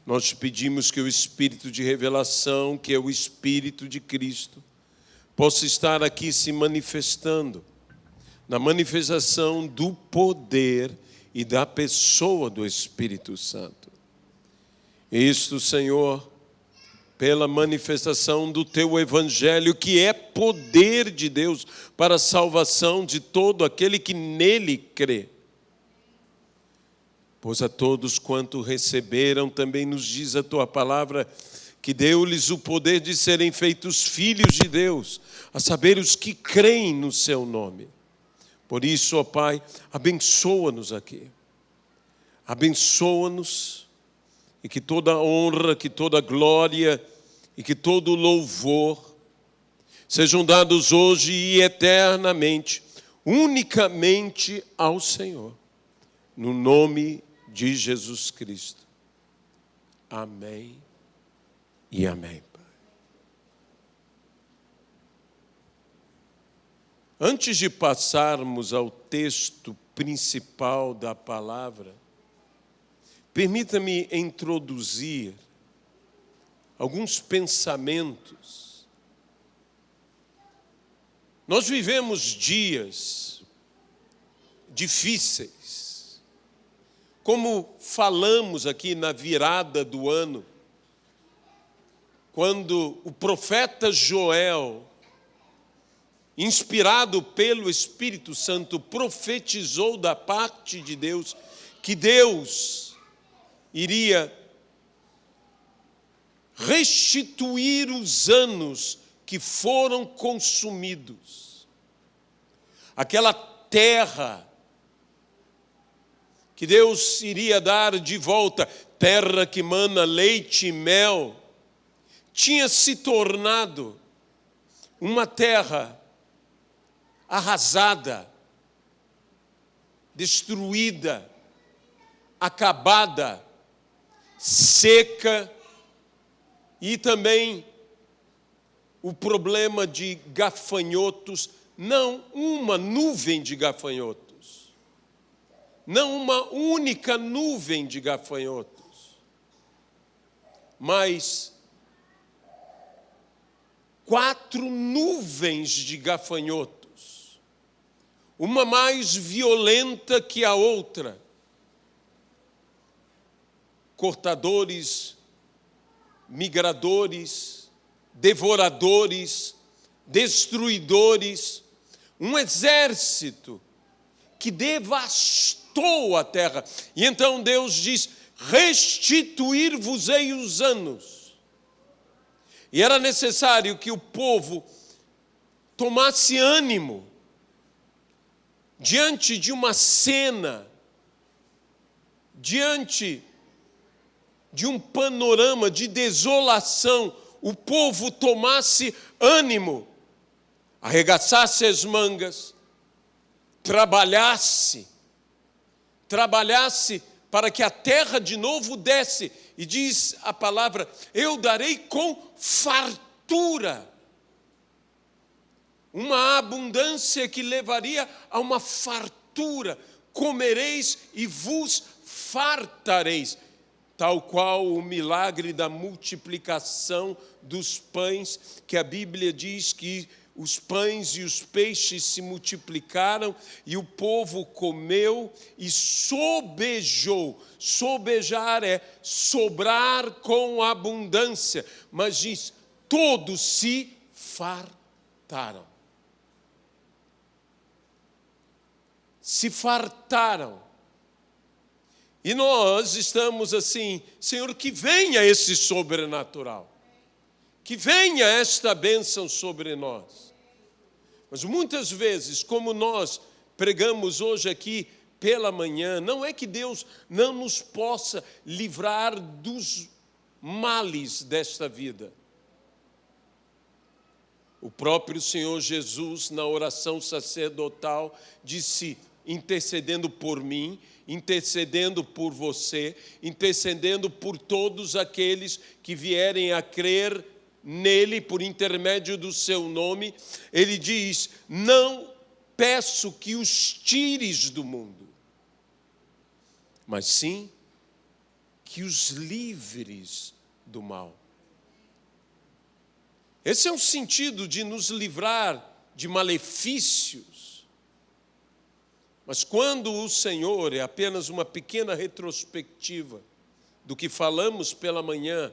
Nós te pedimos que o Espírito de revelação, que é o Espírito de Cristo, possa estar aqui se manifestando, na manifestação do poder e da pessoa do Espírito Santo. Isto, Senhor, pela manifestação do Teu Evangelho, que é poder de Deus para a salvação de todo aquele que nele crê. Pois a todos quanto receberam, também nos diz a Tua palavra, que deu-lhes o poder de serem feitos filhos de Deus, a saber, os que creem no Seu nome. Por isso, ó Pai, abençoa-nos aqui. Abençoa-nos e que toda honra, que toda glória e que todo louvor sejam dados hoje e eternamente, unicamente ao Senhor, no nome de Jesus Cristo. Amém e amém. Antes de passarmos ao texto principal da palavra, permita-me introduzir alguns pensamentos. Nós vivemos dias difíceis, como falamos aqui na virada do ano, quando o profeta Joel, inspirado pelo Espírito Santo, profetizou da parte de Deus que Deus iria restituir os anos que foram consumidos. Aquela terra que Deus iria dar de volta, terra que mana leite e mel, tinha se tornado uma terra arrasada, destruída, acabada, seca, e também o problema de gafanhotos, não uma nuvem de gafanhotos, não uma única nuvem de gafanhotos, mas 4 nuvens de gafanhotos, uma mais violenta que a outra, cortadores, migradores, devoradores, destruidores, um exército que devastou a terra. E então Deus diz: restituir-vos-ei os anos. E era necessário que o povo tomasse ânimo diante de uma cena, diante de um panorama de desolação, o povo tomasse ânimo, arregaçasse as mangas, trabalhasse para que a terra de novo desse. E diz a palavra: eu darei com fartura. Uma abundância que levaria a uma fartura. Comereis e vos fartareis. Tal qual o milagre da multiplicação dos pães, que a Bíblia diz que os pães e os peixes se multiplicaram e o povo comeu e sobejou. Sobejar é sobrar com abundância, mas diz: todos se fartaram. Se fartaram. E nós estamos assim: Senhor, que venha esse sobrenatural, que venha esta bênção sobre nós. Mas muitas vezes, como nós pregamos hoje aqui pela manhã, não é que Deus não nos possa livrar dos males desta vida. O próprio Senhor Jesus, na oração sacerdotal, disse, intercedendo por mim, intercedendo por você, intercedendo por todos aqueles que vierem a crer nele por intermédio do seu nome, ele diz: não peço que os tires do mundo, mas sim que os livres do mal. Esse é um sentido de nos livrar de malefícios. Mas quando o Senhor, é apenas uma pequena retrospectiva do que falamos pela manhã,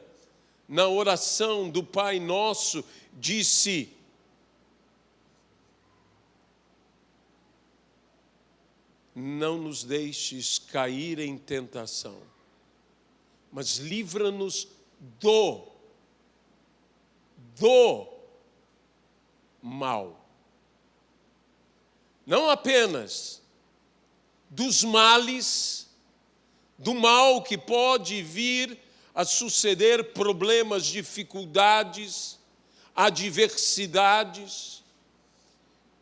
na oração do Pai Nosso, disse: não nos deixes cair em tentação, mas livra-nos do mal. Não apenas dos males, do mal que pode vir a suceder, problemas, dificuldades, adversidades,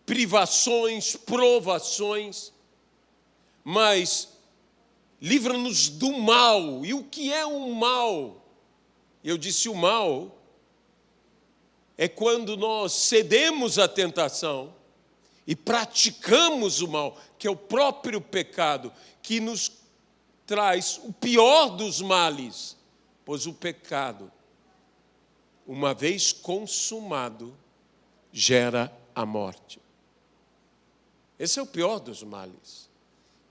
privações, provações, mas livra-nos do mal. E o que é o mal? Eu disse: o mal é quando nós cedemos à tentação e praticamos o mal, que é o próprio pecado, que nos traz o pior dos males, pois o pecado, uma vez consumado, gera a morte. Esse é o pior dos males.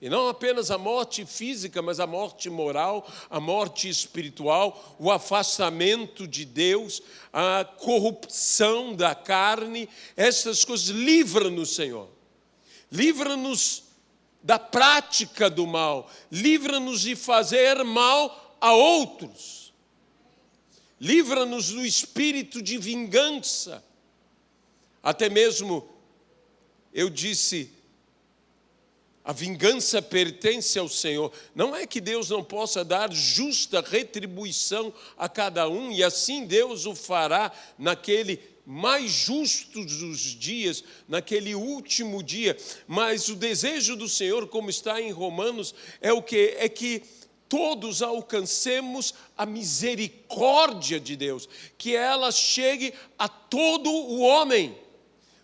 E não apenas a morte física, mas a morte moral, a morte espiritual, o afastamento de Deus, a corrupção da carne. Essas coisas, livra-nos, Senhor. Livra-nos da prática do mal. Livra-nos de fazer mal a outros. Livra-nos do espírito de vingança. Até mesmo, eu disse, a vingança pertence ao Senhor. Não é que Deus não possa dar justa retribuição a cada um, e assim Deus o fará naquele mais justo dos dias, naquele último dia. Mas o desejo do Senhor, como está em Romanos, é o quê? É que todos alcancemos a misericórdia de Deus, que ela chegue a todo o homem.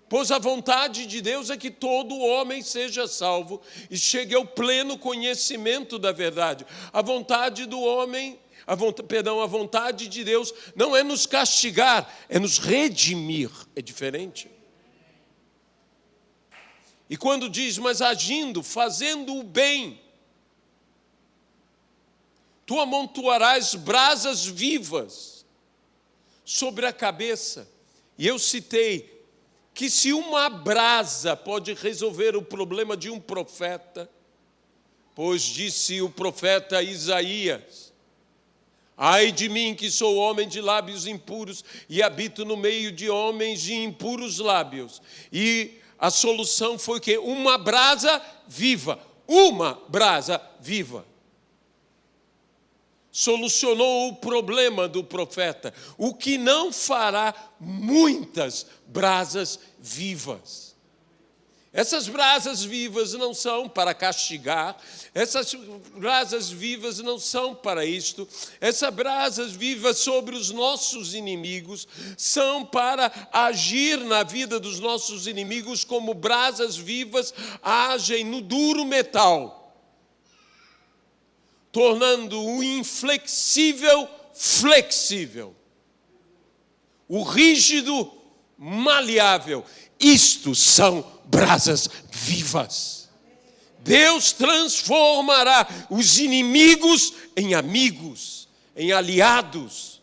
Pois a vontade de Deus é que todo homem seja salvo e chegue ao pleno conhecimento da verdade. A vontade do homem, a vontade de Deus não é nos castigar, é nos redimir. É diferente. E quando diz, mas agindo, fazendo o bem, tu amontoarás brasas vivas sobre a cabeça. E eu citei que se uma brasa pode resolver o problema de um profeta, pois disse o profeta Isaías: ai de mim que sou homem de lábios impuros e habito no meio de homens de impuros lábios. E a solução foi que uma brasa viva, solucionou o problema do profeta, o que não fará muitas brasas vivas. Essas brasas vivas não são para castigar, essas brasas vivas não são para isto, essas brasas vivas sobre os nossos inimigos são para agir na vida dos nossos inimigos como brasas vivas agem no duro metal, tornando o inflexível flexível, o rígido maleável. Isto são brasas vivas. Deus transformará os inimigos em amigos, em aliados,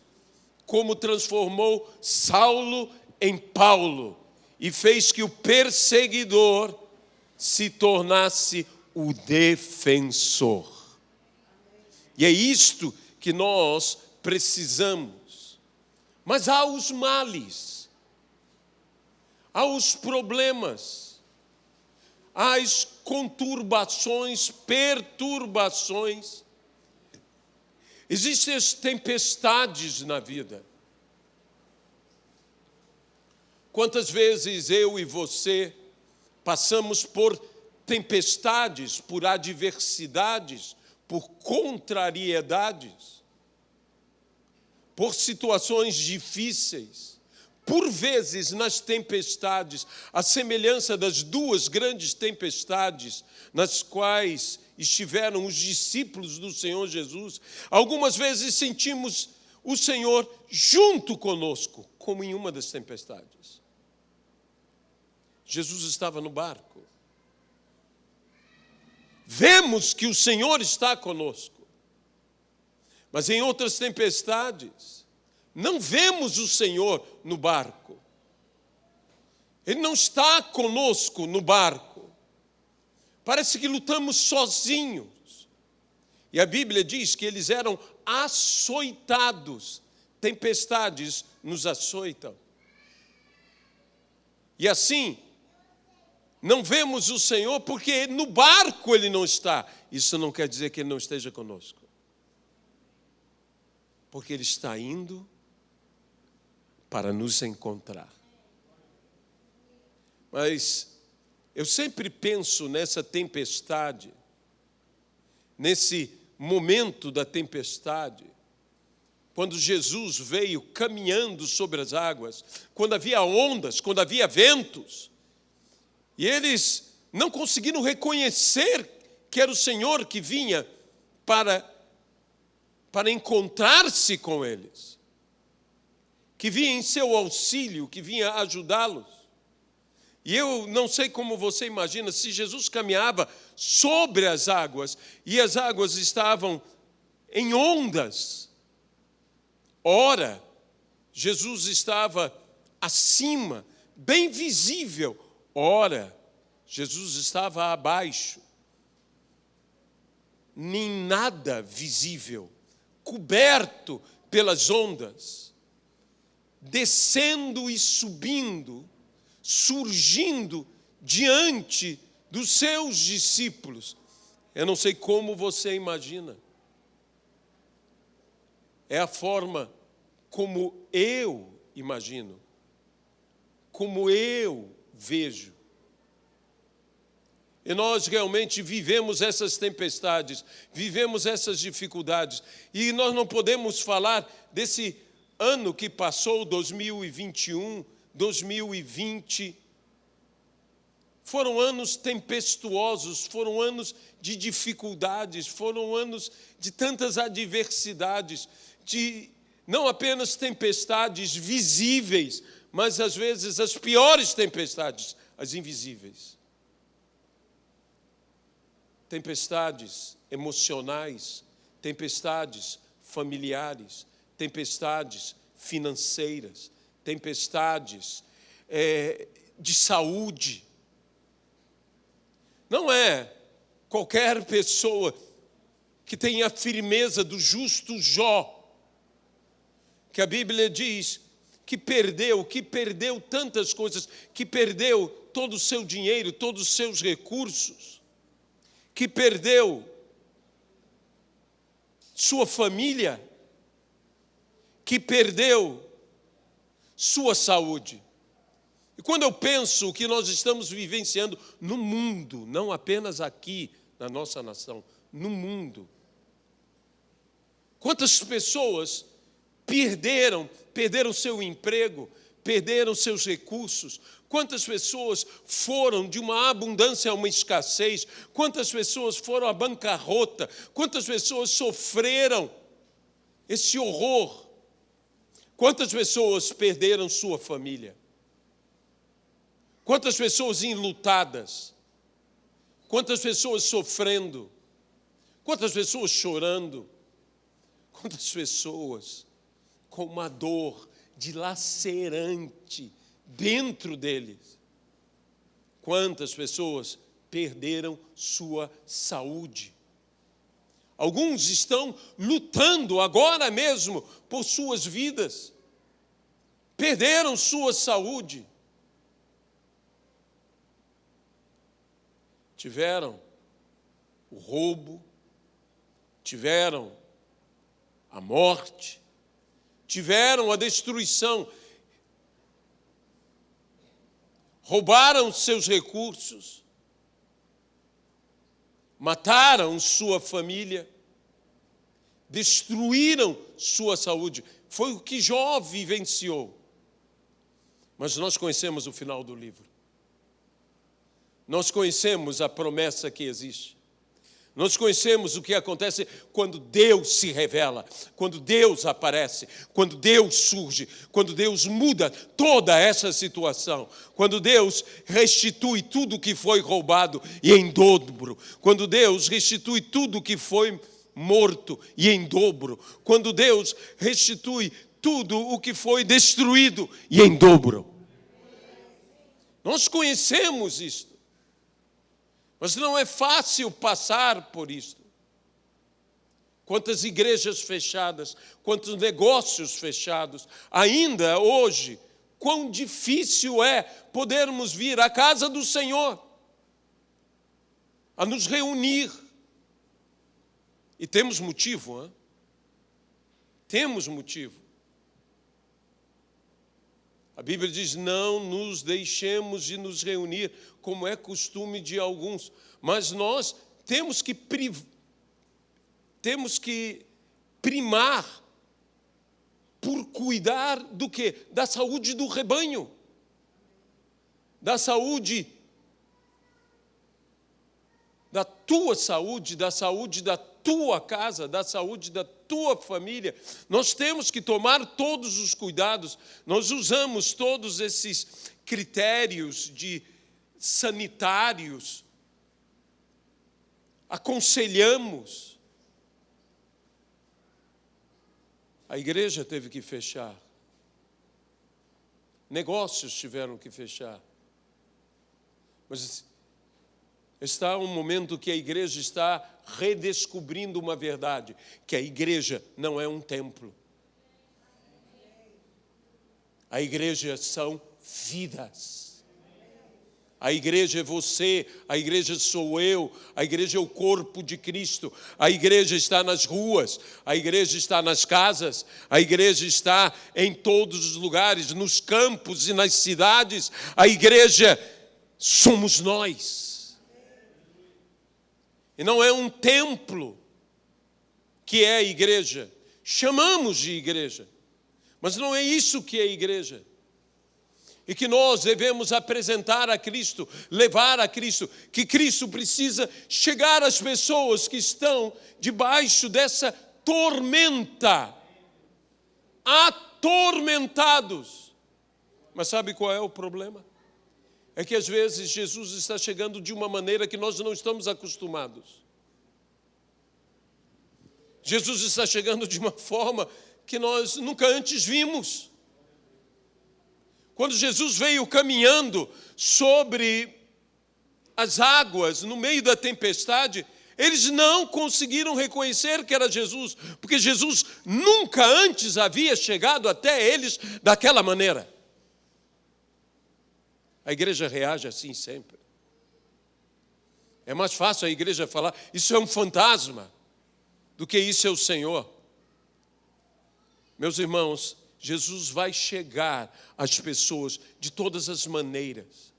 como transformou Saulo em Paulo e fez que o perseguidor se tornasse o defensor. E é isto que nós precisamos. Mas há os males, há os problemas, há as conturbações, perturbações. Existem as tempestades na vida. Quantas vezes eu e você passamos por tempestades, por adversidades, por contrariedades, por situações difíceis, por vezes nas tempestades, a semelhança das duas grandes tempestades nas quais estiveram os discípulos do Senhor Jesus, algumas vezes sentimos o Senhor junto conosco, como em uma das tempestades. Jesus estava no barco. Vemos que o Senhor está conosco. Mas em outras tempestades, não vemos o Senhor no barco. Ele não está conosco no barco. Parece que lutamos sozinhos. E a Bíblia diz que eles eram açoitados. Tempestades nos açoitam. E assim, não vemos o Senhor porque no barco Ele não está. Isso não quer dizer que Ele não esteja conosco. Porque Ele está indo para nos encontrar. Mas eu sempre penso nessa tempestade, nesse momento da tempestade, quando Jesus veio caminhando sobre as águas, quando havia ondas, quando havia ventos, e eles não conseguiram reconhecer que era o Senhor que vinha para encontrar-se com eles, que vinha em seu auxílio, que vinha ajudá-los. E eu não sei como você imagina, se Jesus caminhava sobre as águas, e as águas estavam em ondas, ora, Jesus estava acima, bem visível, ora, Jesus estava abaixo, nem nada visível, coberto pelas ondas, descendo e subindo, surgindo diante dos seus discípulos. Eu não sei como você imagina. É a forma como eu imagino, como eu vejo. E nós realmente vivemos essas tempestades, vivemos essas dificuldades. E nós não podemos falar desse ano que passou, 2021, 2020. Foram anos tempestuosos, foram anos de dificuldades, foram anos de tantas adversidades, de não apenas tempestades visíveis, mas às vezes as piores tempestades, as invisíveis. Tempestades emocionais, tempestades familiares, tempestades financeiras, tempestades de saúde. Não é qualquer pessoa que tenha a firmeza do justo Jó, que a Bíblia diz que perdeu tantas coisas, que perdeu todo o seu dinheiro, todos os seus recursos, que perdeu sua família, que perdeu sua saúde. E quando eu penso o que nós estamos vivenciando no mundo, não apenas aqui na nossa nação, no mundo, quantas pessoas perderam seu emprego, perderam seus recursos, quantas pessoas foram de uma abundância a uma escassez, quantas pessoas foram à bancarrota, quantas pessoas sofreram esse horror, quantas pessoas perderam sua família, quantas pessoas enlutadas, quantas pessoas sofrendo, quantas pessoas chorando, quantas pessoas com uma dor dilacerante dentro deles. Quantas pessoas perderam sua saúde. Alguns estão lutando agora mesmo por suas vidas. Perderam sua saúde. Tiveram o roubo, tiveram a morte, tiveram a destruição, roubaram seus recursos, mataram sua família, destruíram sua saúde. Foi o que Jó vivenciou. Mas nós conhecemos o final do livro. Nós conhecemos a promessa que existe. Nós conhecemos o que acontece quando Deus se revela, quando Deus aparece, quando Deus surge, quando Deus muda toda essa situação, quando Deus restitui tudo o que foi roubado e em dobro, quando Deus restitui tudo o que foi morto e em dobro, quando Deus restitui tudo o que foi destruído e em dobro. Nós conhecemos isto. Mas não é fácil passar por isto. Quantas igrejas fechadas, quantos negócios fechados. Ainda hoje, quão difícil é podermos vir à casa do Senhor, a nos reunir. E temos motivo, hein? Temos motivo. A Bíblia diz, não nos deixemos de nos reunir, como é costume de alguns. Mas nós temos que primar por cuidar do quê? Da saúde do rebanho. Da saúde, da tua saúde, da saúde da tua casa, da saúde da tua família. Nós temos que tomar todos os cuidados. Nós usamos todos esses critérios sanitários. Aconselhamos. A igreja teve que fechar. Negócios tiveram que fechar. Mas está um momento que a igreja está redescobrindo uma verdade, que a igreja não é um templo. A igreja são vidas. A igreja é você, a igreja sou eu, a igreja é o corpo de Cristo. A igreja está nas ruas, a igreja está nas casas, a igreja está em todos os lugares, nos campos e nas cidades. A igreja somos nós. E não é um templo que é a igreja. Chamamos de igreja, mas não é isso que é a igreja. E que nós devemos apresentar a Cristo, levar a Cristo, que Cristo precisa chegar às pessoas que estão debaixo dessa tormenta, atormentados. Mas sabe qual é o problema? É que às vezes Jesus está chegando de uma maneira que nós não estamos acostumados. Jesus está chegando de uma forma que nós nunca antes vimos. Quando Jesus veio caminhando sobre as águas, no meio da tempestade, eles não conseguiram reconhecer que era Jesus, porque Jesus nunca antes havia chegado até eles daquela maneira. A igreja reage assim sempre. É mais fácil a igreja falar, isso é um fantasma, do que isso é o Senhor. Meus irmãos, Jesus vai chegar às pessoas de todas as maneiras,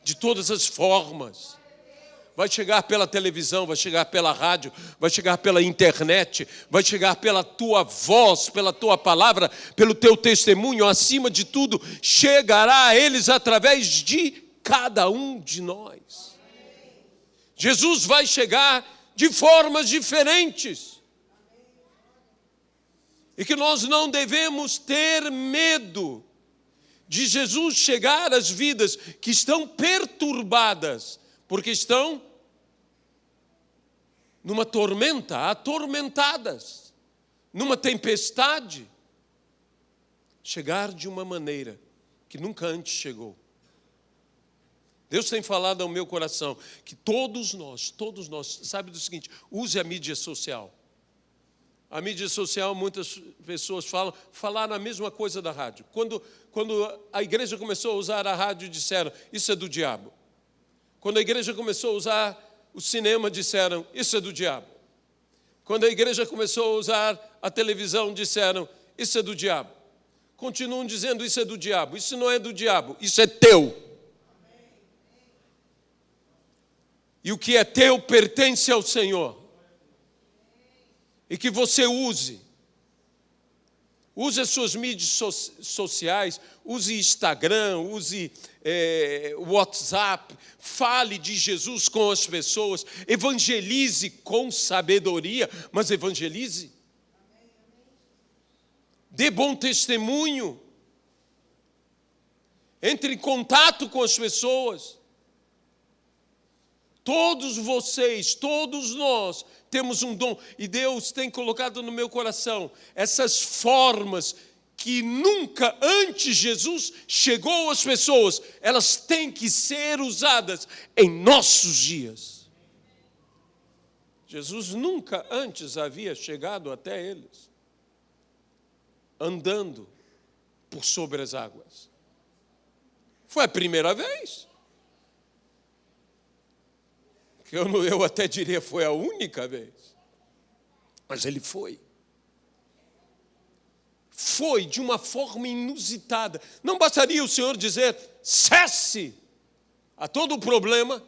de todas as formas. Vai chegar pela televisão, vai chegar pela rádio, vai chegar pela internet, vai chegar pela tua voz, pela tua palavra, pelo teu testemunho. Acima de tudo, chegará a eles através de cada um de nós. Jesus vai chegar de formas diferentes. E que nós não devemos ter medo de Jesus chegar às vidas que estão perturbadas, porque estão numa tormenta, atormentadas, numa tempestade, chegar de uma maneira que nunca antes chegou. Deus tem falado ao meu coração que todos nós, sabe do seguinte, use a mídia social. A mídia social, muitas pessoas falaram a mesma coisa da rádio. Quando a igreja começou a usar a rádio, disseram, isso é do diabo. Quando a igreja começou a usar o cinema, disseram, isso é do diabo. Quando a igreja começou a usar a televisão, disseram, isso é do diabo. Continuam dizendo, isso é do diabo. Isso não é do diabo, isso é teu. E o que é teu pertence ao Senhor. E que você use use as suas mídias sociais, use Instagram, use WhatsApp, fale de Jesus com as pessoas, evangelize com sabedoria, mas evangelize. Dê bom testemunho. Entre em contato com as pessoas. Todos vocês, todos nós, temos um dom. E Deus tem colocado no meu coração essas formas que nunca antes Jesus chegou às pessoas. Elas têm que ser usadas em nossos dias. Jesus nunca antes havia chegado até eles, andando por sobre as águas. Foi a primeira vez. Eu até diria foi a única vez. Mas ele foi. Foi de uma forma inusitada. Não bastaria o Senhor dizer, cesse a todo o problema.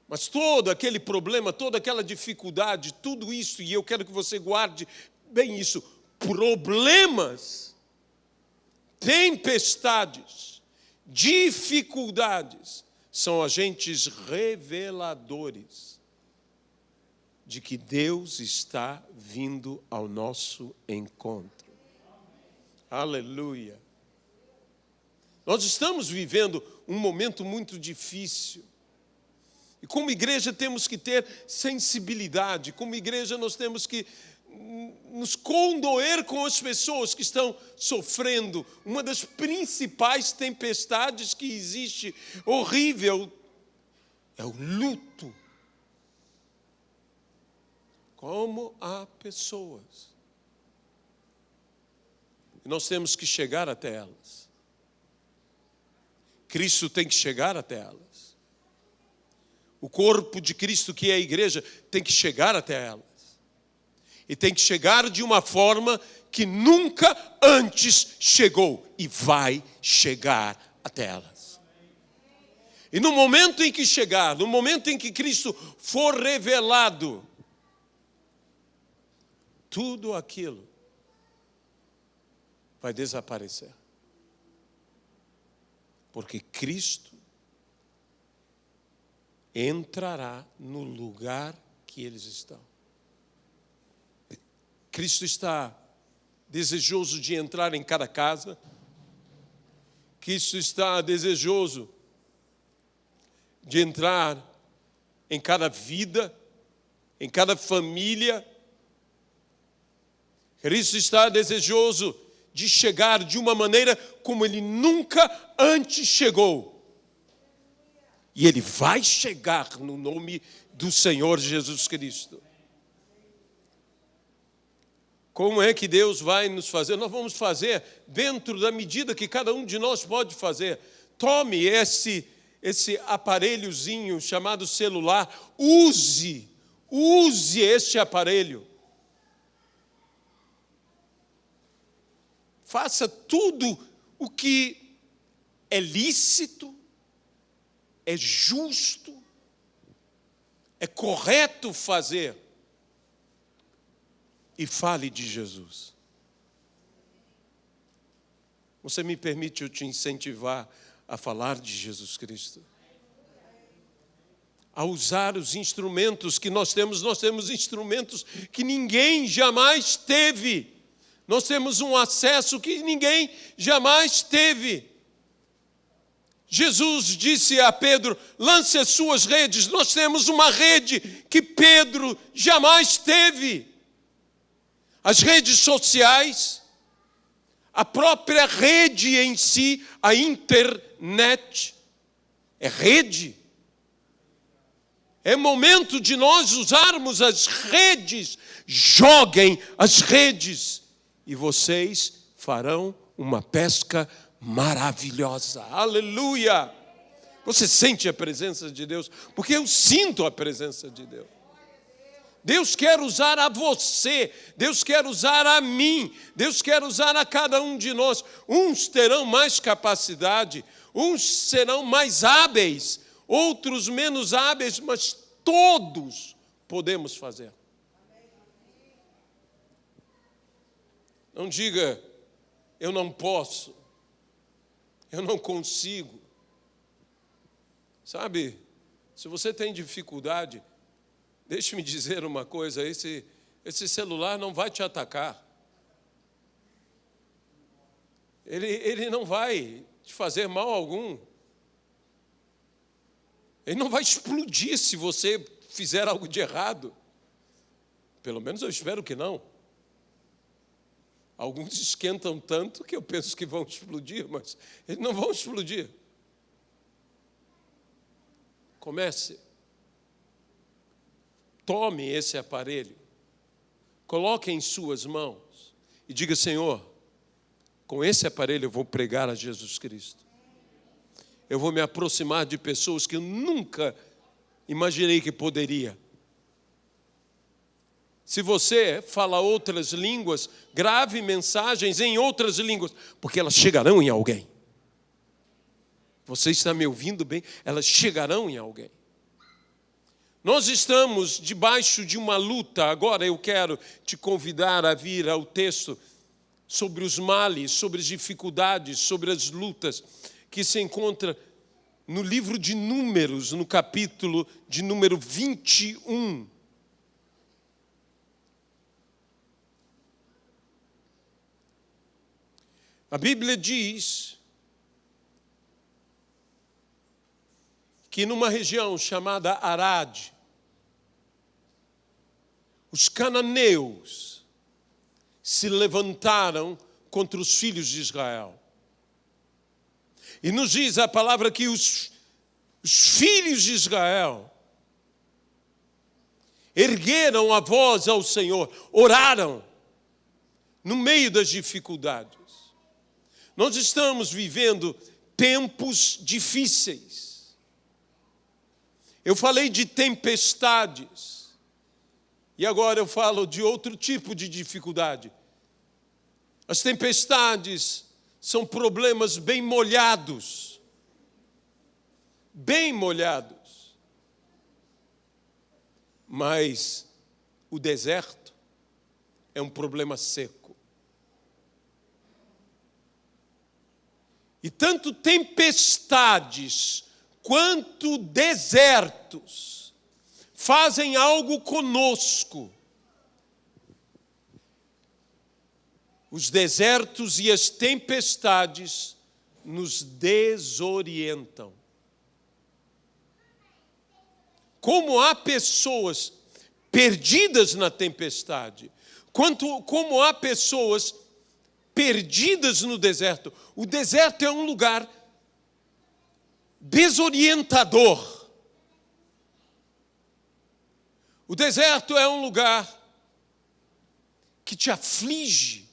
Mas todo aquele problema, toda aquela dificuldade, tudo isso, e eu quero que você guarde bem isso, problemas, tempestades, dificuldades, são agentes reveladores de que Deus está vindo ao nosso encontro. Aleluia. Nós estamos vivendo um momento muito difícil. E como igreja temos que ter sensibilidade, como igreja nós temos que nos condoer com as pessoas que estão sofrendo uma das principais tempestades que existe, horrível, é o luto. Como há pessoas. E nós temos que chegar até elas. Cristo tem que chegar até elas. O corpo de Cristo, que é a igreja, tem que chegar até elas. E tem que chegar de uma forma que nunca antes chegou. E vai chegar até elas. E no momento em que chegar, no momento em que Cristo for revelado, tudo aquilo vai desaparecer. Porque Cristo entrará no lugar que eles estão. Cristo está desejoso de entrar em cada casa. Cristo está desejoso de entrar em cada vida, em cada família. Cristo está desejoso de chegar de uma maneira como Ele nunca antes chegou. E Ele vai chegar no nome do Senhor Jesus Cristo. Como é que Deus vai nos fazer? Nós vamos fazer dentro da medida que cada um de nós pode fazer. Tome esse aparelhozinho chamado celular, use este aparelho. Faça tudo o que é lícito, é justo, é correto fazer. E fale de Jesus. Você me permite eu te incentivar a falar de Jesus Cristo? A usar os instrumentos que nós temos instrumentos que ninguém jamais teve. Nós temos um acesso que ninguém jamais teve. Jesus disse a Pedro, lance as suas redes. Nós temos uma rede que Pedro jamais teve. As redes sociais, a própria rede em si, a internet, é rede. É momento de nós usarmos as redes. Joguem as redes e vocês farão uma pesca maravilhosa. Aleluia! Você sente a presença de Deus? Porque eu sinto a presença de Deus. Deus quer usar a você, Deus quer usar a mim, Deus quer usar a cada um de nós. Uns terão mais capacidade, uns serão mais hábeis, outros menos hábeis, mas todos podemos fazer. Não diga, eu não posso, eu não consigo. Sabe, se você tem dificuldade, deixe-me dizer uma coisa, esse celular não vai te atacar. Ele não vai te fazer mal algum. Ele não vai explodir se você fizer algo de errado. Pelo menos eu espero que não. Alguns esquentam tanto que eu penso que vão explodir, mas eles não vão explodir. Comece. Tome esse aparelho, coloque em suas mãos e diga, Senhor, com esse aparelho eu vou pregar a Jesus Cristo. Eu vou me aproximar de pessoas que eu nunca imaginei que poderia. Se você fala outras línguas, grave mensagens em outras línguas, porque elas chegarão em alguém. Você está me ouvindo bem? Elas chegarão em alguém. Nós estamos debaixo de uma luta. Agora eu quero te convidar a vir ao texto sobre os males, sobre as dificuldades, sobre as lutas que se encontra no livro de Números, no capítulo de número 21. A Bíblia diz que numa região chamada Arad, os cananeus se levantaram contra os filhos de Israel. E nos diz a palavra que os filhos de Israel ergueram a voz ao Senhor, oraram no meio das dificuldades. Nós estamos vivendo tempos difíceis. Eu falei de tempestades. E agora eu falo de outro tipo de dificuldade. As tempestades são problemas bem molhados. Bem molhados. Mas o deserto é um problema seco. E tanto tempestades quanto desertos fazem algo conosco. Os desertos e as tempestades nos desorientam. Como há pessoas perdidas na tempestade, como há pessoas perdidas no deserto. O deserto é um lugar desorientador. O deserto é um lugar que te aflige.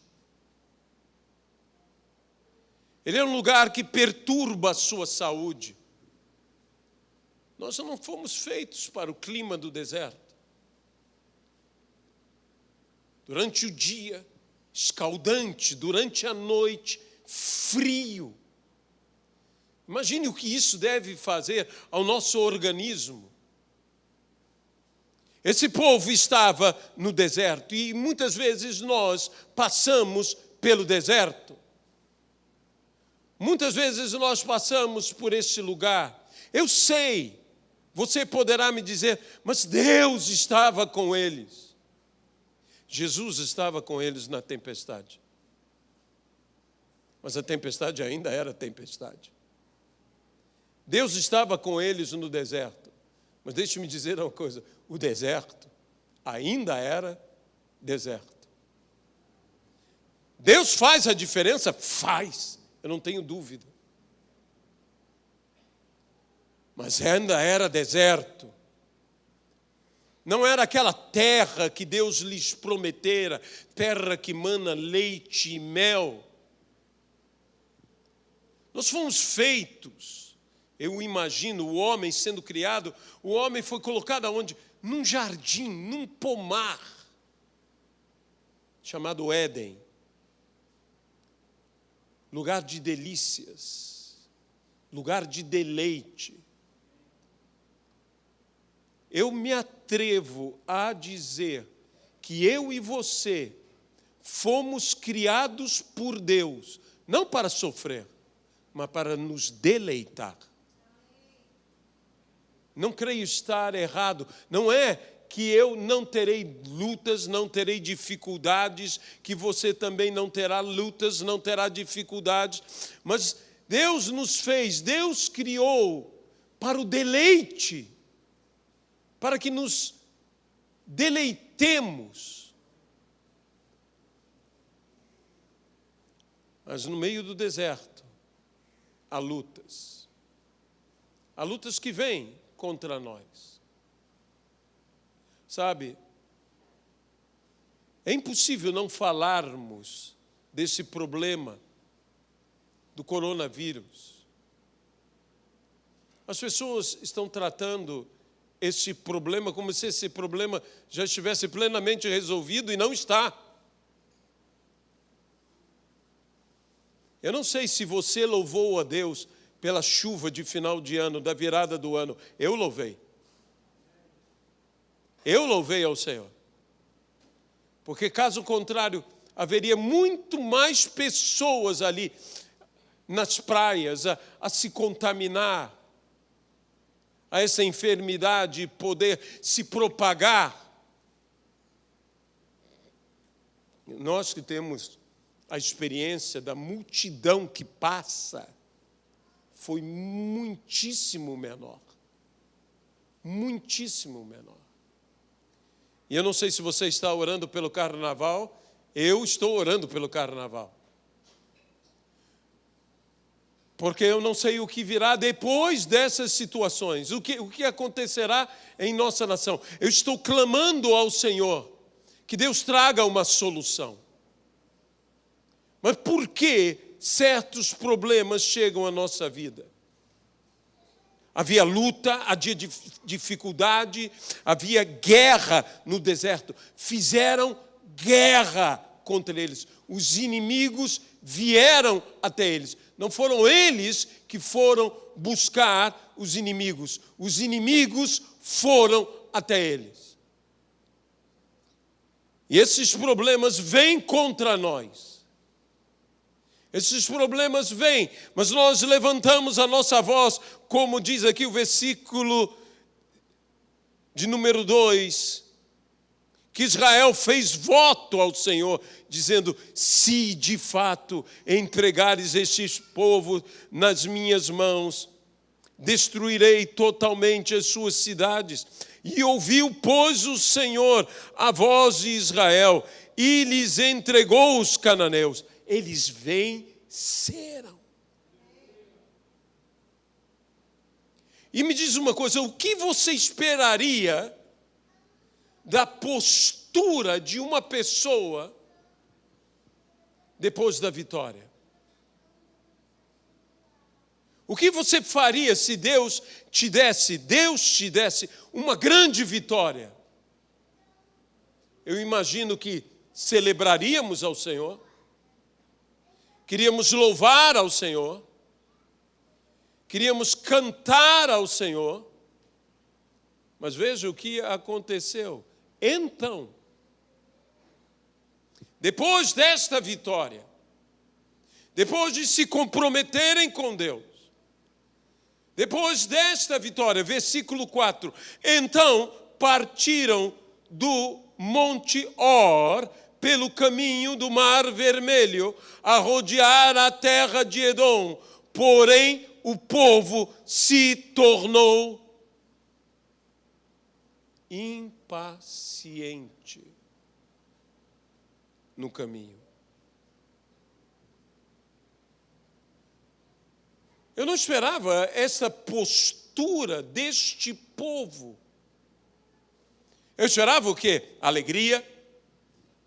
Ele é um lugar que perturba a sua saúde. Nós não fomos feitos para o clima do deserto. Durante o dia, escaldante, durante a noite, frio. Imagine o que isso deve fazer ao nosso organismo. Esse povo estava no deserto e muitas vezes nós passamos pelo deserto. Muitas vezes nós passamos por esse lugar. Eu sei, você poderá me dizer, mas Deus estava com eles. Jesus estava com eles na tempestade. Mas a tempestade ainda era tempestade. Deus estava com eles no deserto. Mas deixe-me dizer uma coisa, o deserto ainda era deserto. Deus faz a diferença? Faz, eu não tenho dúvida. Mas ainda era deserto. Não era aquela terra que Deus lhes prometera, terra que mana leite e mel. Nós fomos feitos, eu imagino o homem sendo criado, o homem foi colocado aonde? Num jardim, num pomar, chamado Éden. Lugar de delícias, lugar de deleite. Eu me atrevo a dizer que eu e você fomos criados por Deus, não para sofrer, mas para nos deleitar. Não creio estar errado. Não é que eu não terei lutas, não terei dificuldades, que você também não terá lutas, não terá dificuldades. Mas Deus nos fez, Deus criou para o deleite, para que nos deleitemos. Mas no meio do deserto, há lutas. Há lutas que vêm contra nós. Sabe, é impossível não falarmos desse problema do coronavírus. As pessoas estão tratando esse problema como se esse problema já estivesse plenamente resolvido e não está. Eu não sei se você louvou a Deus pela chuva de final de ano, da virada do ano. Eu louvei. Eu louvei ao Senhor. Porque, caso contrário, haveria muito mais pessoas ali nas praias a se contaminar, a essa enfermidade poder se propagar. Nós que temos a experiência da multidão que passa, foi muitíssimo menor. Muitíssimo menor. E eu não sei se você está orando pelo carnaval, eu estou orando pelo carnaval. Porque eu não sei o que virá depois dessas situações, o que acontecerá em nossa nação. Eu estou clamando ao Senhor que Deus traga uma solução. Mas por que certos problemas chegam à nossa vida? Havia luta, havia dificuldade, havia guerra no deserto. Fizeram guerra contra eles. Os inimigos vieram até eles. Não foram eles que foram buscar os inimigos. Os inimigos foram até eles. E esses problemas vêm contra nós. Esses problemas vêm, mas nós levantamos a nossa voz, como diz aqui o versículo de número 2, que Israel fez voto ao Senhor, dizendo: se de fato entregares este povo nas minhas mãos, destruirei totalmente as suas cidades. E ouviu, pois, o Senhor a voz de Israel, e lhes entregou os cananeus. Eles venceram. E me diz uma coisa, o que você esperaria da postura de uma pessoa depois da vitória? O que você faria se Deus te desse uma grande vitória? Eu imagino que celebraríamos ao Senhor, queríamos louvar ao Senhor, queríamos cantar ao Senhor, mas veja o que aconteceu. Então, depois desta vitória, depois de se comprometerem com Deus, depois desta vitória, versículo 4, então partiram do Monte Or, pelo caminho do Mar Vermelho, a rodear a terra de Edom. Porém, o povo se tornou impaciente no caminho. Eu não esperava essa postura deste povo. Eu esperava o quê? Alegria.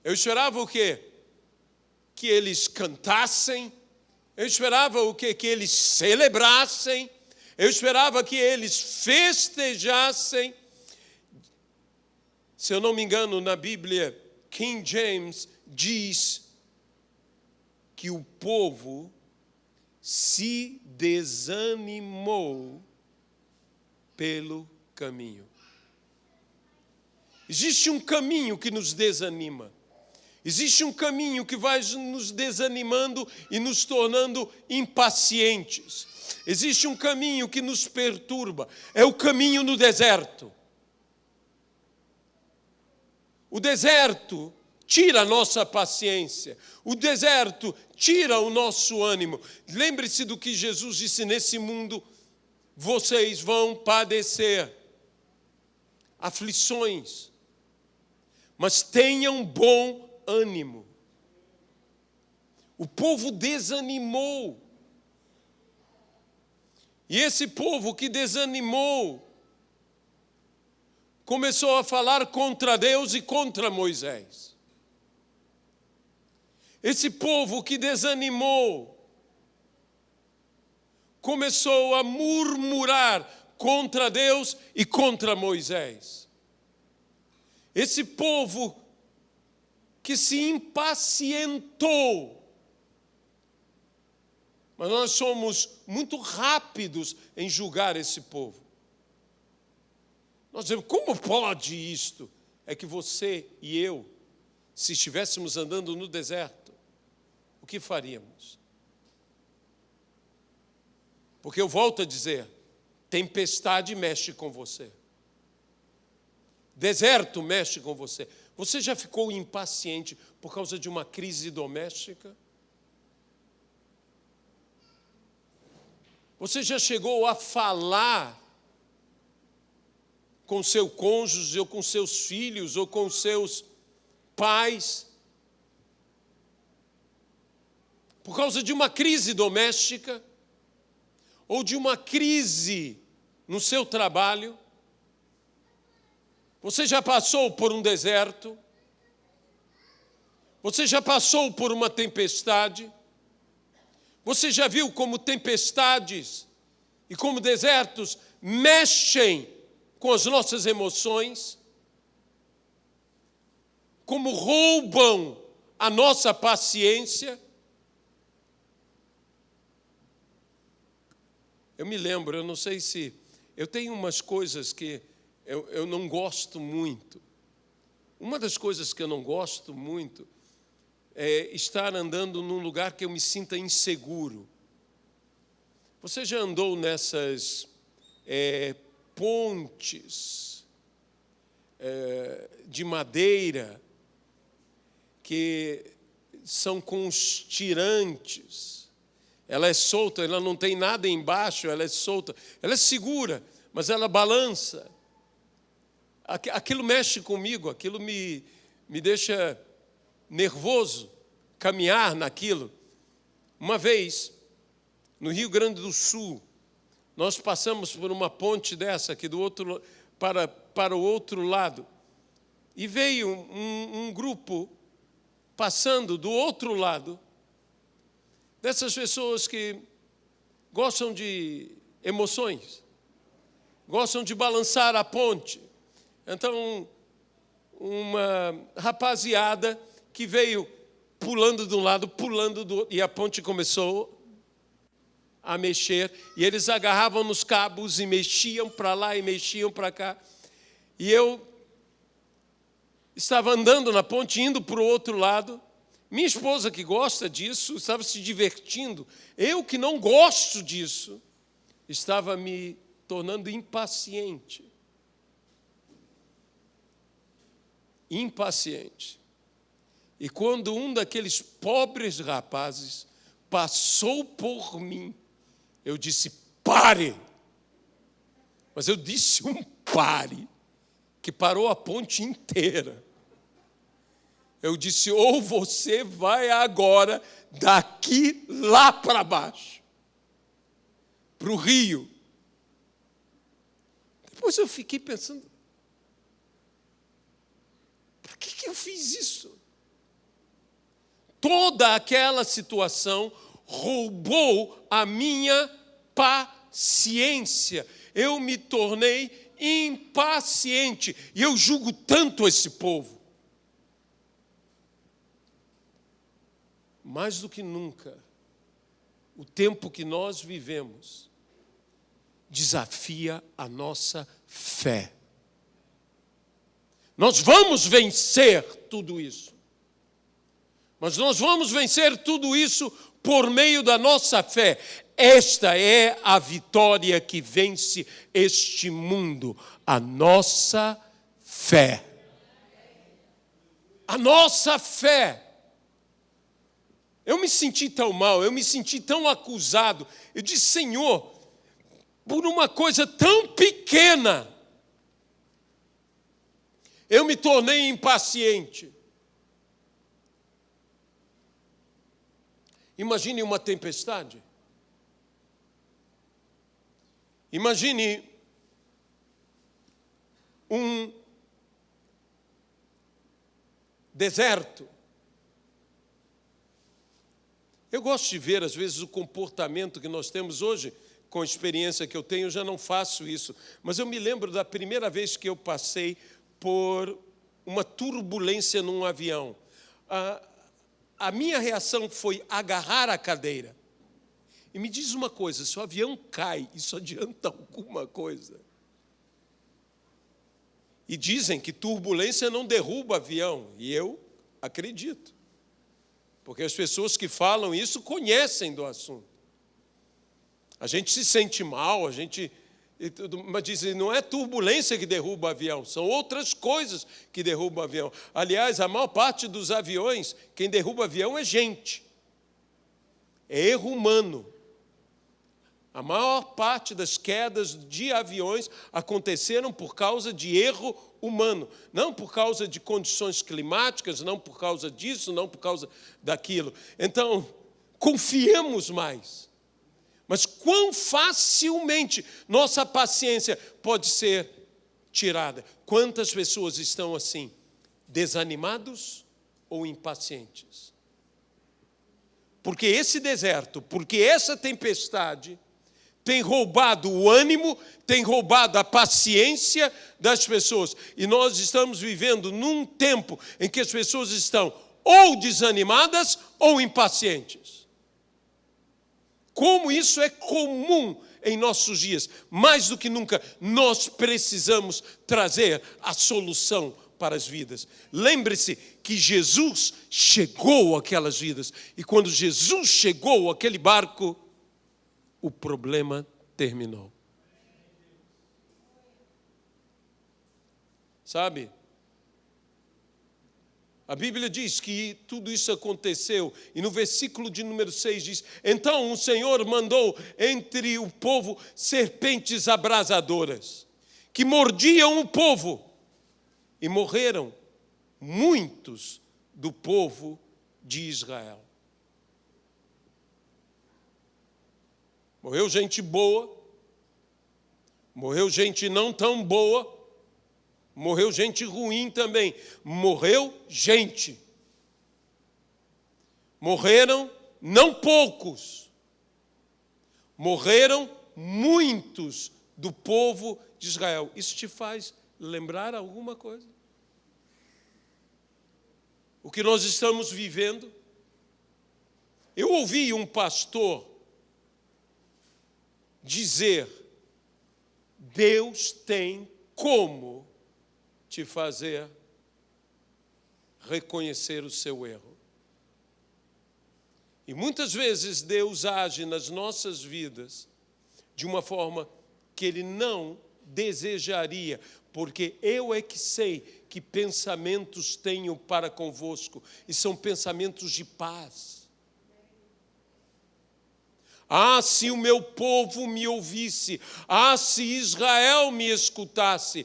Eu esperava o quê? Que eles cantassem. Eu esperava o quê? Que eles celebrassem. Eu esperava que eles festejassem. Se eu não me engano, na Bíblia, King James diz que o povo se desanimou pelo caminho. Existe um caminho que nos desanima. Existe um caminho que vai nos desanimando e nos tornando impacientes. Existe um caminho que nos perturba. É o caminho no deserto. O deserto tira a nossa paciência. O deserto tira o nosso ânimo. Lembre-se do que Jesus disse: nesse mundo vocês vão padecer aflições, mas tenham bom ânimo. O povo desanimou. E esse povo que desanimou começou a falar contra Deus e contra Moisés. Esse povo que desanimou começou a murmurar contra Deus e contra Moisés. Esse povo que se impacientou. Mas nós somos muito rápidos em julgar esse povo. Nós dizemos: como pode isto? É que você e eu, se estivéssemos andando no deserto, o que faríamos? Porque eu volto a dizer, tempestade mexe com você. Deserto mexe com você. Você já ficou impaciente por causa de uma crise doméstica? Você já chegou a falar com seu cônjuge, ou com seus filhos, ou com seus pais, por causa de uma crise doméstica, ou de uma crise no seu trabalho? Você já passou por um deserto? Você já passou por uma tempestade? Você já viu como tempestades e como desertos mexem com as nossas emoções? Como roubam a nossa paciência? Eu me lembro, eu não sei se... Eu tenho umas coisas que eu não gosto muito. Uma das coisas que eu não gosto muito é estar andando num lugar que eu me sinta inseguro. Você já andou nessas pontes de madeira que são com os tirantes? Ela é solta, ela não tem nada embaixo, ela é solta. Ela é segura, mas ela balança. Aquilo mexe comigo, aquilo me deixa nervoso, caminhar naquilo. Uma vez, no Rio Grande do Sul, nós passamos por uma ponte dessa, aqui do outro, para o outro lado, e veio um grupo passando do outro lado, dessas pessoas que gostam de emoções, gostam de balançar a ponte. Então, uma rapaziada que veio pulando de um lado, pulando do outro, e a ponte começou a mexer, e eles agarravam nos cabos e mexiam para lá e mexiam para cá. E eu estava andando na ponte, indo para o outro lado. Minha esposa, que gosta disso, estava se divertindo. Eu, que não gosto disso, estava me tornando impaciente. Impaciente. E quando um daqueles pobres rapazes passou por mim, eu disse: pare! Mas eu disse um pare, que parou a ponte inteira. Eu disse: ou você vai agora daqui lá para baixo, para o rio. Depois eu fiquei pensando: por que eu fiz isso? Toda aquela situação roubou a minha paciência. Eu me tornei impaciente. E eu julgo tanto esse povo. Mais do que nunca, o tempo que nós vivemos desafia a nossa fé. Nós vamos vencer tudo isso. Mas nós vamos vencer tudo isso por meio da nossa fé. Esta é a vitória que vence este mundo, a nossa fé. A nossa fé. Eu me senti tão mal, eu me senti tão acusado. Eu disse, Senhor, por uma coisa tão pequena, eu me tornei impaciente. Imagine uma tempestade. Imagine um deserto. Eu gosto de ver, às vezes, o comportamento que nós temos hoje. Com a experiência que eu tenho, eu já não faço isso. Mas eu me lembro da primeira vez que eu passei por uma turbulência num avião. A minha reação foi agarrar a cadeira. E me diz uma coisa, se o avião cai, isso adianta alguma coisa? E dizem que turbulência não derruba avião, e eu acredito. Porque as pessoas que falam isso conhecem do assunto. A gente se sente mal, mas dizem, não é turbulência que derruba o avião, são outras coisas que derrubam o avião. Aliás, a maior parte dos aviões, quem derruba o avião é gente. É erro humano. A maior parte das quedas de aviões aconteceram por causa de erro humano. Não por causa de condições climáticas, não por causa disso, não por causa daquilo. Então, confiemos mais. Mas quão facilmente nossa paciência pode ser tirada? Quantas pessoas estão assim, desanimados ou impacientes? Porque esse deserto, porque essa tempestade tem roubado o ânimo, tem roubado a paciência das pessoas. E nós estamos vivendo num tempo em que as pessoas estão ou desanimadas ou impacientes. Como isso é comum em nossos dias, mais do que nunca, nós precisamos trazer a solução para as vidas. Lembre-se que Jesus chegou àquelas vidas, e quando Jesus chegou àquele barco, o problema terminou. Sabe? A Bíblia diz que tudo isso aconteceu, e no versículo de número 6 diz, então o Senhor mandou entre o povo serpentes abrasadoras, que mordiam o povo, e morreram muitos do povo de Israel. Morreu gente boa, morreu gente não tão boa, morreu gente ruim também. Morreu gente. Morreram não poucos. Morreram muitos do povo de Israel. Isso te faz lembrar alguma coisa? O que nós estamos vivendo? Eu ouvi um pastor dizer, Deus tem como te fazer reconhecer o seu erro. E muitas vezes Deus age nas nossas vidas de uma forma que Ele não desejaria, porque eu é que sei que pensamentos tenho para convosco, e são pensamentos de paz. Ah, se o meu povo me ouvisse, ah, se Israel me escutasse,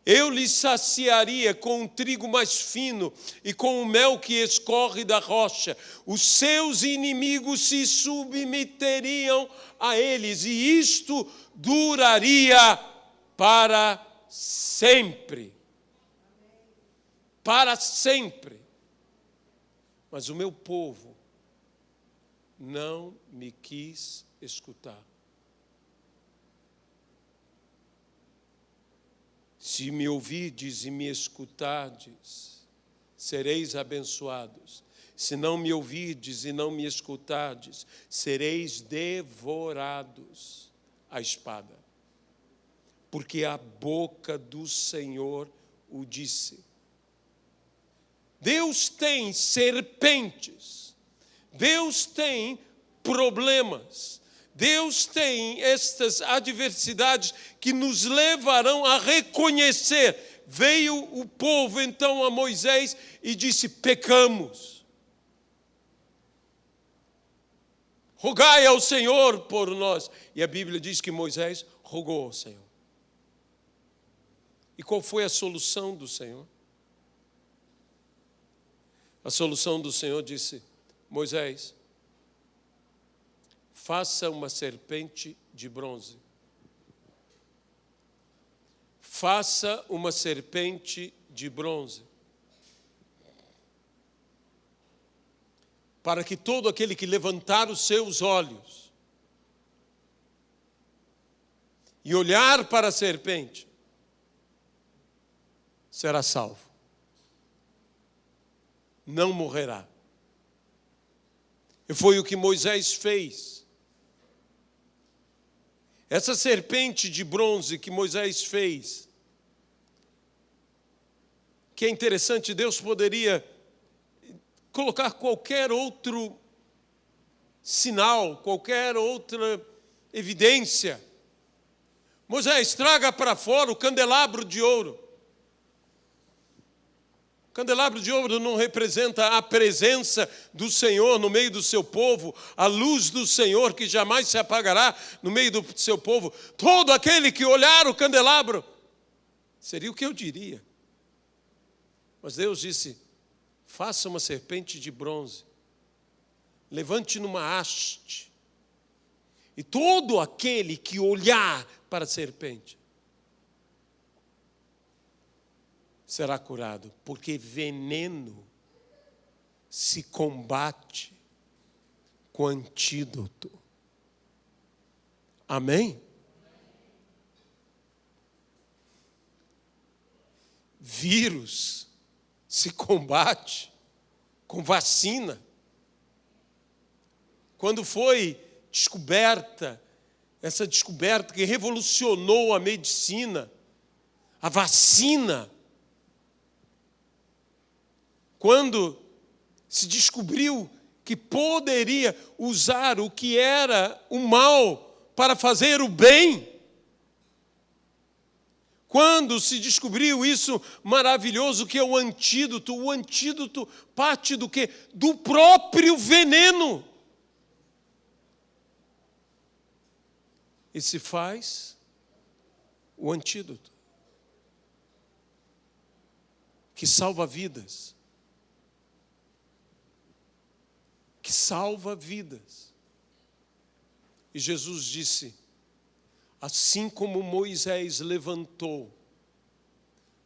eu lhes saciaria com um trigo mais fino e com o mel que escorre da rocha. Os seus inimigos se submeteriam a eles, e isto duraria para sempre. Para sempre. Mas o meu povo não me quis escutar. Se me ouvirdes e me escutardes, sereis abençoados. Se não me ouvirdes e não me escutardes, sereis devorados à espada. Porque a boca do Senhor o disse. Deus tem serpentes, Deus tem problemas, Deus tem estas adversidades que nos levarão a reconhecer. Veio o povo então a Moisés e disse: pecamos. Rogai ao Senhor por nós. E a Bíblia diz que Moisés rogou ao Senhor. E qual foi a solução do Senhor? A solução do Senhor disse: Moisés, faça uma serpente de bronze. Faça uma serpente de bronze. Para que todo aquele que levantar os seus olhos e olhar para a serpente será salvo. Não morrerá. E foi o que Moisés fez. Essa serpente de bronze que Moisés fez, que é interessante, Deus poderia colocar qualquer outro sinal, qualquer outra evidência. Moisés, traga para fora o candelabro de ouro. O candelabro de ouro não representa a presença do Senhor no meio do seu povo, a luz do Senhor que jamais se apagará no meio do seu povo. Todo aquele que olhar o candelabro, seria o que eu diria. Mas Deus disse: faça uma serpente de bronze, levante numa haste, e todo aquele que olhar para a serpente será curado, porque veneno se combate com antídoto. Amém? Vírus se combate com vacina. Quando foi descoberta, essa descoberta que revolucionou a medicina, a vacina, quando se descobriu que poderia usar o que era o mal para fazer o bem, quando se descobriu isso maravilhoso que é o antídoto parte do quê? Do próprio veneno. E se faz o antídoto que salva vidas. Que salva vidas. E Jesus disse: assim como Moisés levantou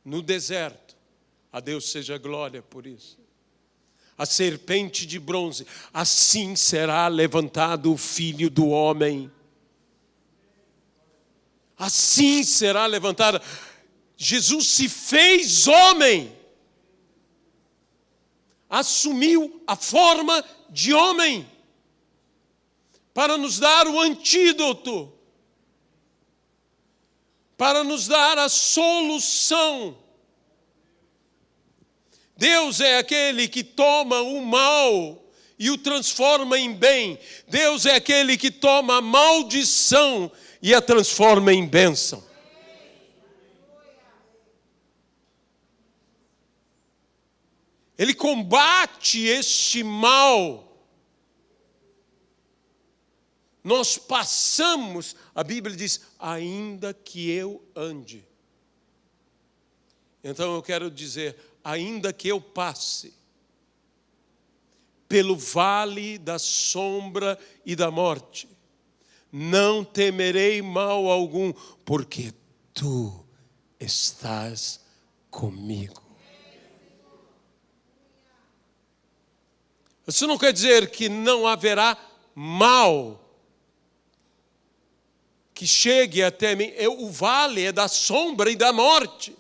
no deserto, a Deus seja glória por isso, a serpente de bronze, assim será levantado o Filho do Homem. Assim será levantado. Jesus se fez homem, assumiu a forma de homem, para nos dar o antídoto, para nos dar a solução. Deus é aquele que toma o mal e o transforma em bem. Deus é aquele que toma a maldição e a transforma em bênção. Ele combate este mal. Nós passamos, a Bíblia diz, ainda que eu ande. Então eu quero dizer, ainda que eu passe pelo vale da sombra e da morte, não temerei mal algum, porque tu estás comigo. Isso não quer dizer que não haverá mal que chegue até mim. O vale é da sombra e da morte,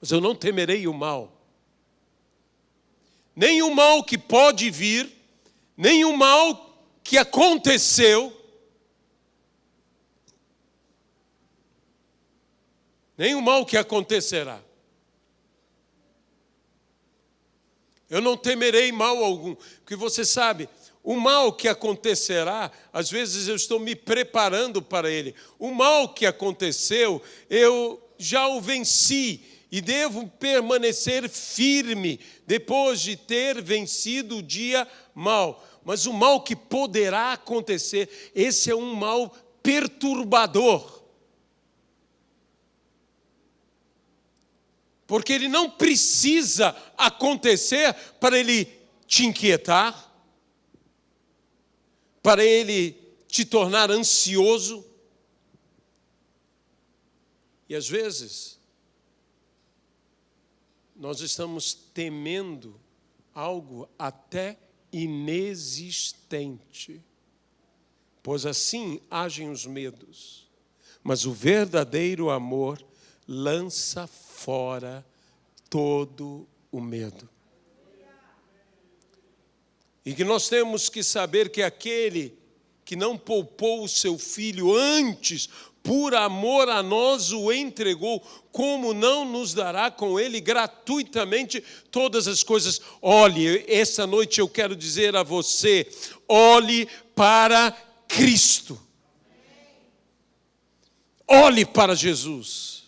mas eu não temerei o mal. Nem o mal que pode vir, nem o mal que aconteceu, nem o mal que acontecerá. Eu não temerei mal algum, porque você sabe, o mal que acontecerá, às vezes eu estou me preparando para ele. O mal que aconteceu, eu já o venci e devo permanecer firme depois de ter vencido o dia mal. Mas o mal que poderá acontecer, esse é um mal perturbador. Porque ele não precisa acontecer para ele te inquietar, para ele te tornar ansioso. E às vezes, nós estamos temendo algo até inexistente, pois assim agem os medos. Mas o verdadeiro amor lança fora todo o medo. E que nós temos que saber que aquele que não poupou o seu filho antes, por amor a nós o entregou, como não nos dará com ele gratuitamente todas as coisas? Olhe, essa noite eu quero dizer a você, olhe para Cristo. Olhe para Jesus.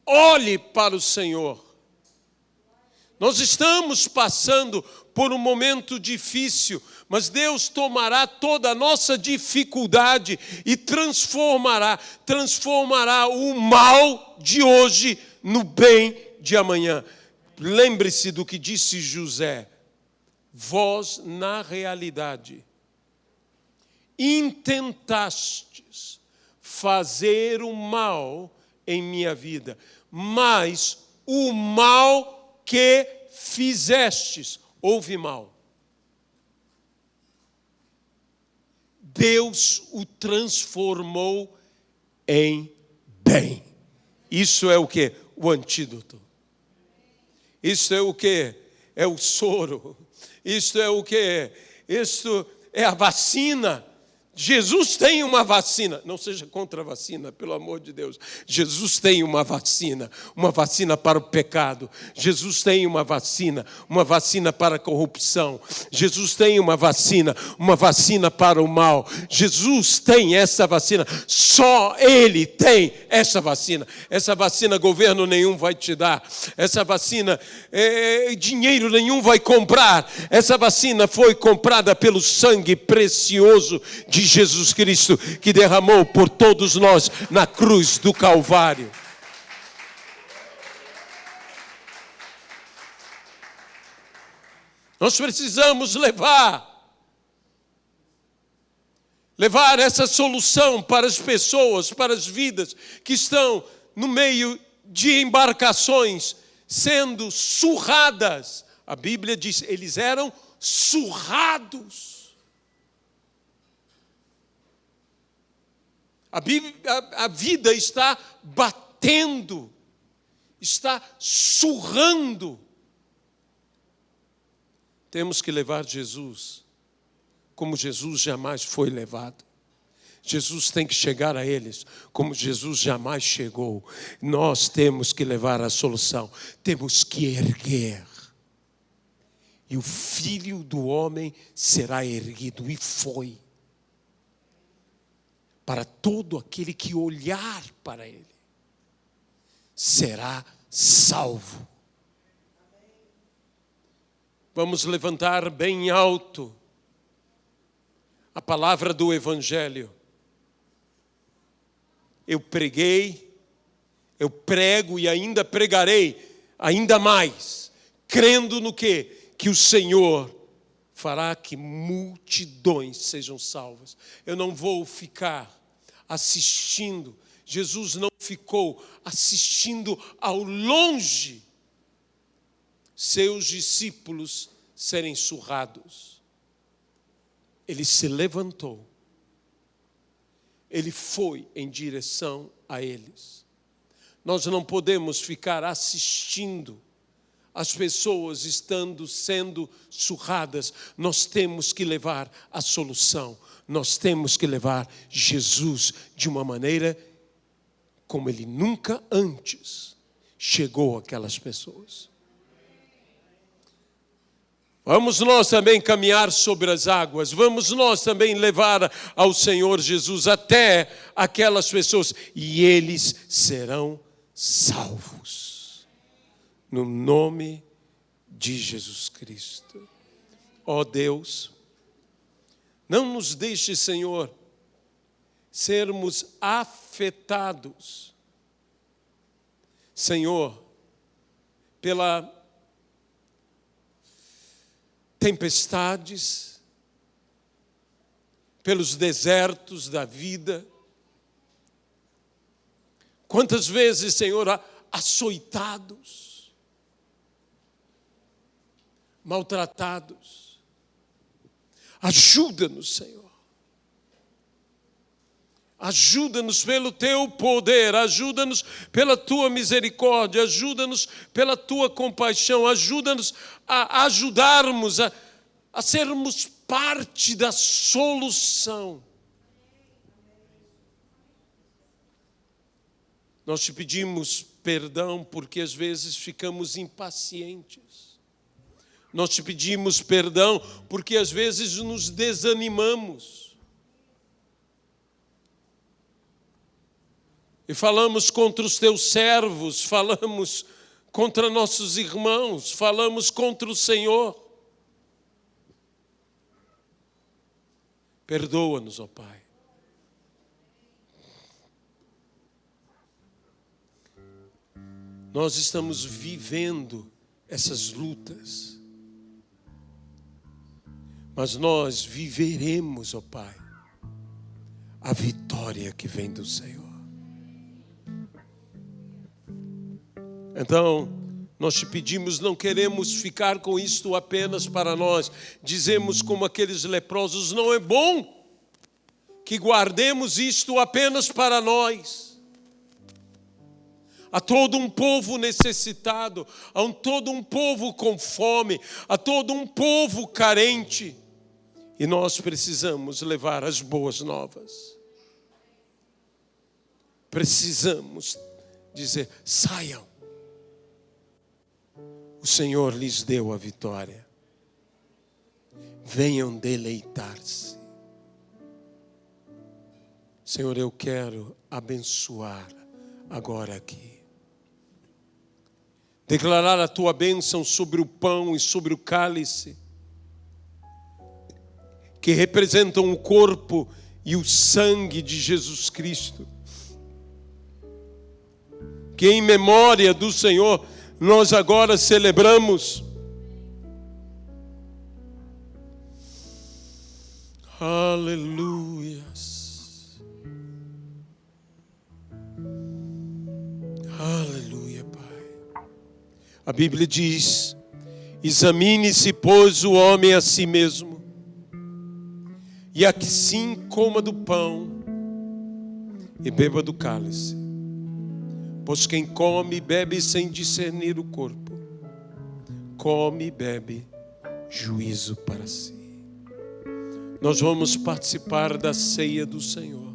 Olhe para o Senhor. Nós estamos passando por um momento difícil, mas Deus tomará toda a nossa dificuldade e transformará o mal de hoje no bem de amanhã. Lembre-se do que disse José: vós, na realidade, intentastes fazer o mal em minha vida, mas o mal que fizestes, houve mal. Deus o transformou em bem. Isso é o que? O antídoto. Isso é o que? É o soro. Isso é o que? Isso é a vacina. Jesus tem uma vacina. Não seja contra a vacina, pelo amor de Deus. Jesus tem uma vacina para o pecado. Jesus tem uma vacina para a corrupção. Jesus tem uma vacina para o mal. Jesus tem essa vacina. Só Ele tem essa vacina. Essa vacina governo nenhum vai te dar. Essa vacina dinheiro nenhum vai comprar. Essa vacina foi comprada pelo sangue precioso de Jesus Cristo, que derramou por todos nós na cruz do Calvário. Nós precisamos levar essa solução para as pessoas, para as vidas que estão no meio de embarcações sendo surradas. A Bíblia diz, eles eram surrados. A vida está batendo, está surrando. Temos que levar Jesus como Jesus jamais foi levado. Jesus tem que chegar a eles como Jesus jamais chegou. Nós temos que levar a solução. Temos que erguer. E o Filho do Homem será erguido. E foi. Para todo aquele que olhar para ele, será salvo. Vamos levantar bem alto a palavra do Evangelho. Eu preguei, eu prego e ainda pregarei, ainda mais, crendo no quê? Que o Senhor fará que multidões sejam salvas. Eu não vou ficar assistindo. Jesus não ficou assistindo ao longe seus discípulos serem surrados. Ele se levantou. Ele foi em direção a eles. Nós não podemos ficar assistindo as pessoas sendo surradas. Nós temos que levar a solução. Nós temos que levar Jesus de uma maneira como ele nunca antes chegou àquelas pessoas. Vamos nós também caminhar sobre as águas, vamos nós também levar ao Senhor Jesus até aquelas pessoas, e eles serão salvos, no nome de Jesus Cristo. Ó Deus, não nos deixe, Senhor, sermos afetados, Senhor, pela tempestades, pelos desertos da vida. Quantas vezes, Senhor, açoitados, maltratados. Ajuda-nos, Senhor. Ajuda-nos pelo Teu poder, ajuda-nos pela Tua misericórdia, ajuda-nos pela Tua compaixão, ajuda-nos a ajudarmos, a sermos parte da solução. Nós Te pedimos perdão porque às vezes ficamos impacientes. Nós Te pedimos perdão porque às vezes nos desanimamos. E falamos contra os Teus servos, falamos contra nossos irmãos, falamos contra o Senhor. Perdoa-nos, ó Pai. Nós estamos vivendo essas lutas, mas nós viveremos, ó Pai, a vitória que vem do Senhor. Então, nós Te pedimos, não queremos ficar com isto apenas para nós. Dizemos como aqueles leprosos, não é bom que guardemos isto apenas para nós. Há todo um povo necessitado, há todo um povo com fome, há todo um povo carente. E nós precisamos levar as boas novas. Precisamos dizer, saiam. O Senhor lhes deu a vitória. Venham deleitar-se. Senhor, eu quero abençoar agora aqui. Declarar a Tua bênção sobre o pão e sobre o cálice, que representam o corpo e o sangue de Jesus Cristo. Que em memória do Senhor, nós agora celebramos. Aleluias. Aleluia, Pai. A Bíblia diz, examine-se, pois, o homem a si mesmo, e assim coma do pão e beba do cálice. Pois quem come e bebe sem discernir o corpo, come e bebe juízo para si. Nós vamos participar da ceia do Senhor.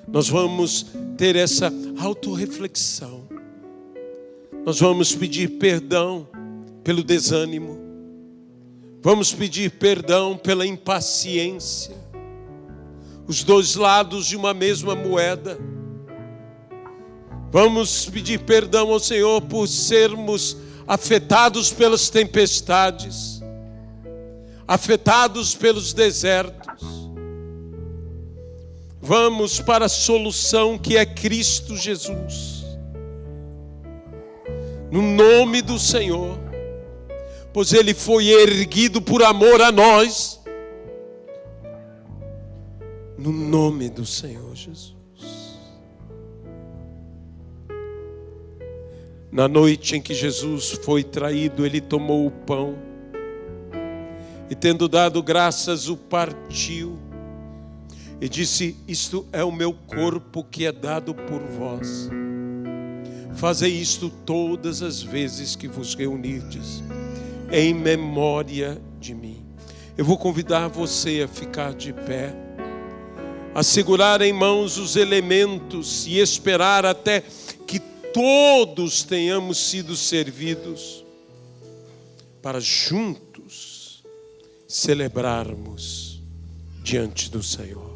Nós vamos ter essa autorreflexão. Nós vamos pedir perdão pelo desânimo. Vamos pedir perdão pela impaciência. Os dois lados de uma mesma moeda. Vamos pedir perdão ao Senhor por sermos afetados pelas tempestades, afetados pelos desertos. Vamos para a solução que é Cristo Jesus. No nome do Senhor, pois Ele foi erguido por amor a nós. No nome do Senhor Jesus. Na noite em que Jesus foi traído, Ele tomou o pão e, tendo dado graças, o partiu e disse, isto é o meu corpo que é dado por vós. Fazei isto todas as vezes que vos reunirdes, em memória de mim. Eu vou convidar você a ficar de pé, a segurar em mãos os elementos e esperar até que todos tenhamos sido servidos, para juntos celebrarmos diante do Senhor.